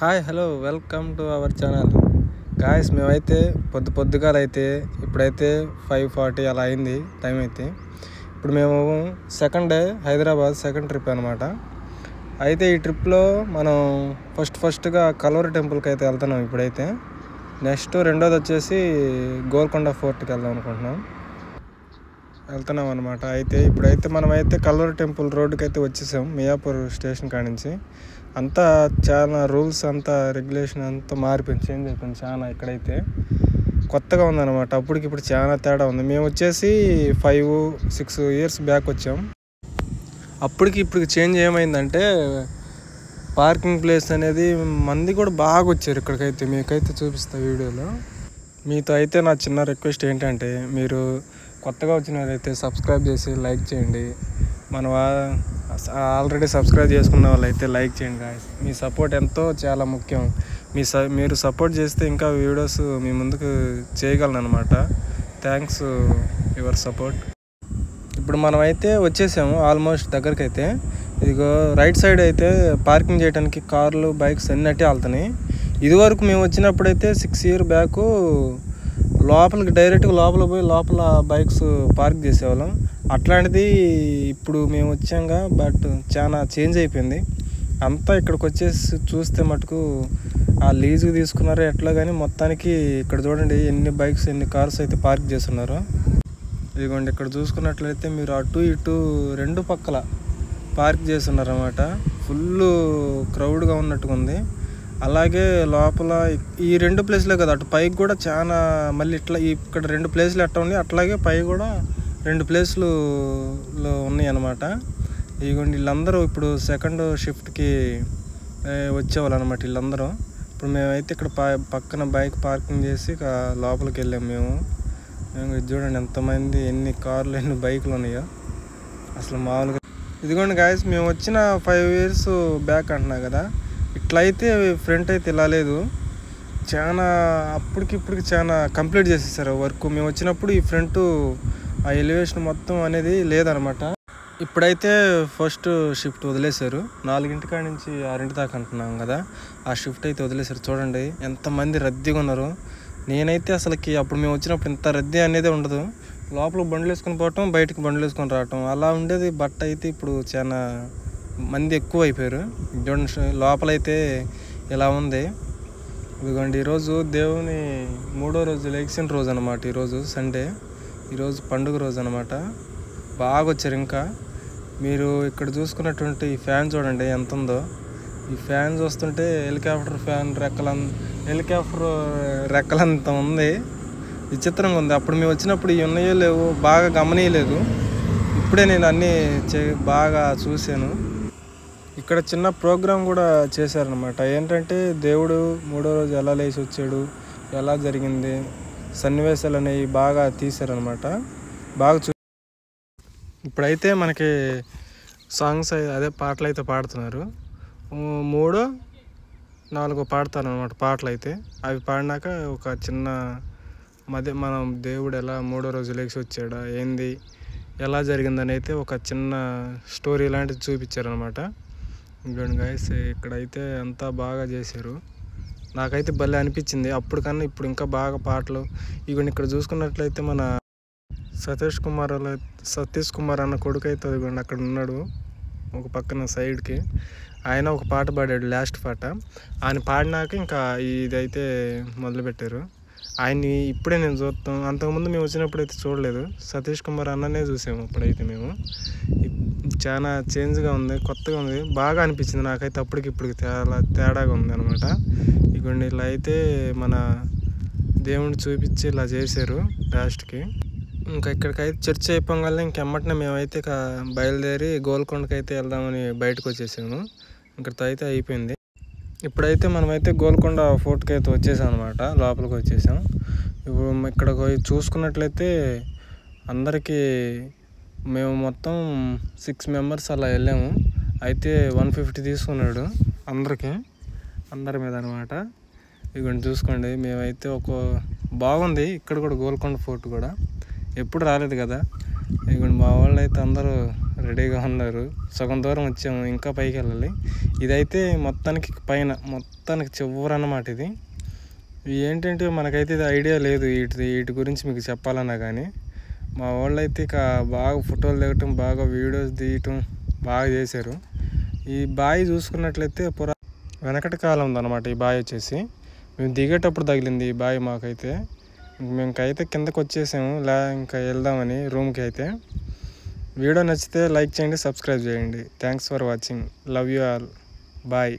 Hi hello welcome to our channel guys. మేమైతే పొద్దుగాలైతే ఇప్పుడైతే 5:40 అలా అయింది టైం. అయితే ఇప్పుడు మేము second day Hyderabad second trip అనమాట. అయితే ఈ ట్రిప్లో మనం ఫస్ట్గా కల్వరి టెంపుల్కి అయితే వెళ్తున్నాం. ఇప్పుడైతే నెక్స్ట్ రెండోది వచ్చేసి గోల్కొండ ఫోర్ట్కి వెళ్తున్నాం అనమాట. అయితే ఇప్పుడైతే మనమైతే కల్వరి టెంపుల్ రోడ్డుకి అయితే వచ్చేసాం మియాపూర్ స్టేషన్ కాడ నుంచి. అంతా చాలా రూల్స్ అంతా రెగ్యులేషన్ అంతా మారిపోయింది, చేంజ్ అయిపోయింది చాలా. ఇక్కడైతే కొత్తగా ఉందన్నమాట. ఇప్పుడు చాలా తేడా ఉంది. మేము వచ్చేసి 5-6 ఇయర్స్ బ్యాక్ వచ్చాం. ఇప్పుడు చేంజ్ ఏమైందంటే పార్కింగ్ ప్లేస్ అనేది మంది కూడా బాగా వచ్చారు ఇక్కడికైతే. మీకైతే చూపిస్తా వీడియోలో. మీతో అయితే నా చిన్న రిక్వెస్ట్ ఏంటంటే మీరు కొత్తగా వచ్చిన వాళ్ళైతే సబ్స్క్రైబ్ చేసి లైక్ చేయండి. ఆల్రెడీ సబ్స్క్రైబ్ చేసుకున్న వాళ్ళైతే లైక్ చేయండి గాయ్స్. మీ సపోర్ట్ ఎంతో చాలా ముఖ్యం. మీరు సపోర్ట్ చేస్తే ఇంకా వీడియోస్ మీ ముందుకు చేయగలను అనమాట. Thanks your support. ఇప్పుడు మనమైతే వచ్చేసాము ఆల్మోస్ట్ దగ్గరికి. అయితే ఇదిగో రైట్ సైడ్ అయితే పార్కింగ్ చేయడానికి కార్లు బైక్స్ అన్నట్టే వెళ్తున్నాయి. ఇదివరకు మేము వచ్చినప్పుడైతే 6 ఇయర్ బ్యాక్ లోపలికి డైరెక్ట్గా లోపల బైక్స్ పార్క్ చేసేవాళ్ళం. అట్లాంటిది ఇప్పుడు మేము వచ్చాక బట్ చాలా చేంజ్ అయిపోయింది అంతా. ఇక్కడికి వచ్చేసి చూస్తే మటుకు ఆ లీజుకి తీసుకున్నారో ఎట్లా కానీ మొత్తానికి ఇక్కడ చూడండి ఎన్ని బైక్స్ ఎన్ని కార్స్ అయితే పార్క్ చేస్తున్నారు. ఇదిగోండి ఇక్కడ చూసుకున్నట్లయితే మీరు అటు ఇటు రెండు పక్కల పార్క్ చేస్తున్నారు అన్నమాట. ఫుల్ క్రౌడ్గా ఉన్నట్టుగా ఉంది. అలాగే లోపల ఈ 2 ప్లేస్లే కదా, అటు పైకి కూడా చాలా మళ్ళీ ఇట్లా ఇక్కడ 2 ప్లేస్లు ఎట్లా ఉన్నాయి అట్లాగే పై కూడా 2 ప్లేస్లు ఉన్నాయి అన్నమాట. ఇదిగోండి వీళ్ళందరూ ఇప్పుడు సెకండ్ షిఫ్ట్కి వచ్చేవాళ్ళు అనమాట వీళ్ళందరూ. ఇప్పుడు మేమైతే ఇక్కడ పక్కన బైక్ పార్కింగ్ చేసి లోపలికి వెళ్ళాము మేము. ఇది చూడండి ఎంతమంది, ఎన్ని కార్లు ఎన్ని బైకులు ఉన్నాయో అసలు మామూలుగా. ఇదిగోండి గాయస్, మేము వచ్చిన 5 ఇయర్స్ బ్యాక్ అంటున్నా కదా, ఇట్లయితే ఫ్రంట్ అయితే ఇలా లేదు. చాలా ఇప్పటికి చాలా కంప్లీట్ చేసేసారు వర్క్. మేము వచ్చినప్పుడు ఈ ఫ్రంట్ ఆ ఎలివేషన్ మొత్తం అనేది లేదనమాట. ఇప్పుడైతే ఫస్ట్ షిఫ్ట్ వదిలేశారు. 4 కాడ నుంచి 6 దాకా అంటున్నాం కదా, ఆ షిఫ్ట్ అయితే వదిలేశారు. చూడండి ఎంతమంది రద్దీగా ఉన్నారు. నేనైతే అసలుకి అప్పుడు మేము వచ్చినప్పుడు ఇంత రద్దీ అనేది ఉండదు. లోపల బండ్లు వేసుకొని పోవటం, బయటకు బండ్లు వేసుకొని రావటం అలా ఉండేది. బట్ అయితే ఇప్పుడు చాలా మంది ఎక్కువ అయిపోయారు. చూడండి లోపలైతే ఇలా ఉంది. ఇదిగోండి ఈరోజు దేవుని 3వ రోజు లెగ్సిన రోజు అనమాట. ఈరోజు సండే, ఈరోజు పండుగ రోజు అనమాట. బాగా వచ్చారు. ఇంకా మీరు ఇక్కడ చూసుకున్నటువంటి ఈ ఫ్యాన్ చూడండి ఎంత ఉందో. ఈ ఫ్యాన్ చూస్తుంటే హెలికాప్టర్ రెక్కలంత ఉంది. విచిత్రంగా ఉంది. అప్పుడు మేము వచ్చినప్పుడు ఇవి ఉన్నాయో లేవు బాగా గమనియలేదు. ఇప్పుడే నేను అన్నీ బాగా చూశాను. ఇక్కడ చిన్న ప్రోగ్రాం కూడా చేశారనమాట. ఏంటంటే దేవుడు 3వ రోజు ఎలా లేచి వచ్చాడు, ఎలా జరిగింది, సన్నివేశాలు అనేవి బాగా తీశారనమాట. బాగా ఇప్పుడైతే మనకి సాంగ్స్ అదే పాటలు అయితే పాడుతున్నారు. 3-4 పాడతారనమాట పాటలు అయితే. అవి పాడినాక ఒక చిన్న మనం దేవుడు ఎలా 3వ రోజు లేచి వచ్చాడా ఏంది ఎలా జరిగిందని అయితే ఒక చిన్న స్టోరీ లాంటిది చూపించారనమాట. ఇంకోండి గాయస్, ఇక్కడైతే అంతా బాగా చేశారు. నాకైతే భలే అనిపించింది. అప్పుడు కన్నా ఇప్పుడు ఇంకా బాగా పాటలు. ఇవన్నీ ఇక్కడ చూసుకున్నట్లయితే మన సతీష్ కుమార్ అన్న కొడుకు అయితే ఇదిగోండి అక్కడ ఉన్నాడు ఒక పక్కన సైడ్కి. ఆయన ఒక పాట పాడాడు, లాస్ట్ పాట. ఆయన పాడినాక ఇంకా ఇదైతే మొదలుపెట్టారు. ఆయన్ని ఇప్పుడే నేను చూస్తాం. అంతకుముందు మేము వచ్చినప్పుడు అయితే చూడలేదు. సతీష్ కుమార్ అన్ననే చూసాము ఇప్పుడైతే మేము. చాలా చేంజ్గా ఉంది, కొత్తగా ఉంది, బాగా అనిపించింది నాకైతే. ఇప్పటికి చాలా తేడాగా ఉంది అనమాట. ఇగోండి ఇలా అయితే మన దేవుడిని చూపించి ఇలా చేశారు లాస్ట్కి. ఇంకా ఇక్కడికైతే చర్చ అయిపోగానే ఇంకెమ్మటనే మేమైతే బయలుదేరి గోల్కొండకి అయితే వెళ్దామని బయటకు వచ్చేసాము. ఇక్కడితో అయితే అయిపోయింది. ఇప్పుడైతే మనమైతే గోల్కొండ ఫోర్ట్కి అయితే వచ్చేసాం అనమాట. లోపలికి వచ్చేసాం. ఇప్పుడు ఇక్కడ చూసుకున్నట్లయితే అందరికీ మేము మొత్తం 6 మెంబర్స్ అలా వెళ్ళాము. అయితే 150 తీసుకున్నాడు అందరి మీద అనమాట. ఇవన్నీ చూసుకోండి. మేమైతే బాగుంది ఇక్కడ కూడా గోల్కొండ ఫోర్ట్ కూడా. ఎప్పుడు రాలేదు కదా. ఇవన్నీ మా వాళ్ళు అయితే అందరూ రెడీగా ఉన్నారు. సగం దూరం వచ్చాము, ఇంకా పైకి వెళ్ళాలి. ఇదైతే మొత్తానికి పైన, మొత్తానికి చివరన్నమాట. ఇది ఏంటంటే మనకైతే ఇది ఐడియా లేదు వీటి గురించి మీకు చెప్పాలన్నా కానీ. మా వాళ్ళు అయితే ఇక బాగా ఫోటోలు దిగటం, బాగా వీడియోస్ తీయటం బాగా చేశారు. ఈ బావి చూసుకున్నట్లయితే వెనకటి కాలం ఉందన్నమాట. ఈ బావి వచ్చేసి మేము దిగేటప్పుడు తగిలింది ఈ బావి మాకైతే. మేమకైతే కిందకు వచ్చేసాము, ఇంకా వెళ్దామని రూమ్కి అయితే. వీడియో నచ్చితే లైక్ చేయండి, సబ్స్క్రైబ్ చేయండి. Thanks for watching. Love you all. Bye.